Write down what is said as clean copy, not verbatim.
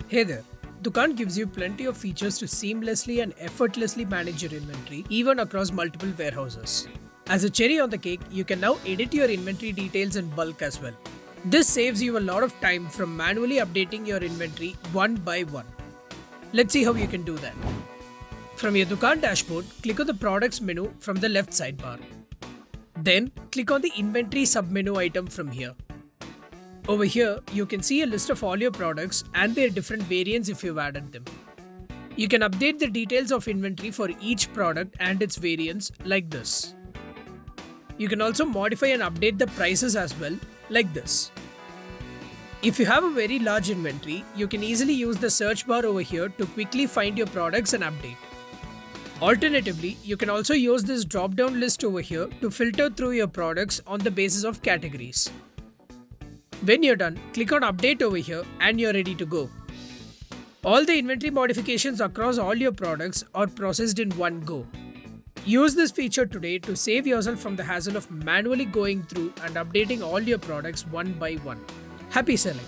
Hey there. Dukaan gives you plenty of features to seamlessly and effortlessly manage your inventory, even across multiple warehouses. As a cherry on the cake, you can now edit your inventory details in bulk as well. This saves you a lot of time from manually updating your inventory one by one. Let's see how you can do that. From your Dukaan dashboard, click on the Products menu from the left sidebar. Then, click on the Inventory submenu item from here. Over here, you can see a list of all your products and their different variants if you've added them. You can update the details of inventory for each product and its variants like this. You can also modify and update the prices as well like this. If you have a very large inventory, you can easily use the search bar over here to quickly find your products and update. Alternatively, you can also use this drop-down list over here to filter through your products on the basis of categories. When you're done, click on Update over here and you're ready to go. All the inventory modifications across all your products are processed in one go. Use this feature today to save yourself from the hassle of manually going through and updating all your products one by one. Happy selling!